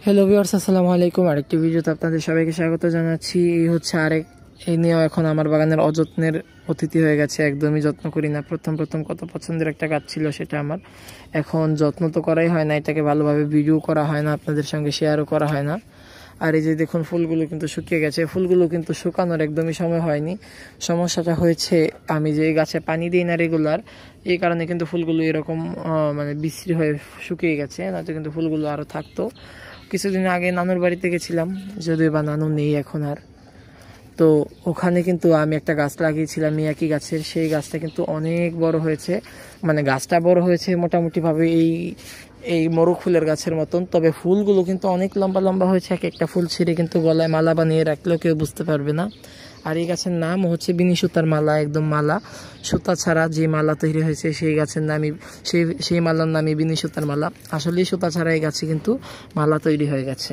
Hello viewers, আসসালামু আলাইকুম। আরেকটি ভিডিওতে আপনাদের সবাইকে স্বাগত জানাচ্ছি। এই নিয়েও এখন আমার বাগানের অযত্নের অতিথি হয়ে গেছে। একদমই যত্ন করি না। প্রথম কত পছন্দের একটা গাছ ছিল, সেটা আমার এখন যত্ন তো করাই হয় না, এটাকে ভালোভাবে ভিডিও করা হয় না, আপনাদের সঙ্গে শেয়ারও করা হয় না। আর এই যে দেখুন, ফুলগুলো কিন্তু শুকিয়ে গেছে। ফুলগুলো কিন্তু শুকানোর একদমই সময় হয়নি। সমস্যাটা হয়েছে আমি যে গাছে পানি দিই না রেগুলার, এই কারণে কিন্তু ফুলগুলো এরকম মানে বিশ্রী হয়ে শুকিয়ে গেছে। নয়তো কিন্তু ফুলগুলো আরও থাকতো। কিছুদিন আগে নানুর বাড়িতে গেছিলাম, যদিও বা নানু নেই এখন আর। তো ওখানে কিন্তু আমি একটা গাছ লাগিয়েছিলাম মিয়াকি গাছের, সেই গাছটা কিন্তু অনেক বড় হয়েছে। মানে গাছটা বড় হয়েছে মোটামুটিভাবে এই মোরগ ফুলের গাছের মতন, তবে ফুলগুলো কিন্তু অনেক লম্বা লম্বা হয়েছে। একটা ফুল ছিঁড়ে কিন্তু গলায় মালা বানিয়ে রাখলেও কেউ বুঝতে পারবে না। আর এই গাছের নাম হচ্ছে বিনি সুতার মালা। একদম মালা, সুতা ছাড়া যে মালা তৈরি হয়েছে সেই গাছের নামই, সেই মালার নামই বিনি সুতার মালা। আসলে সুতা ছাড়া এই গাছে কিন্তু মালা তৈরি হয়ে গেছে।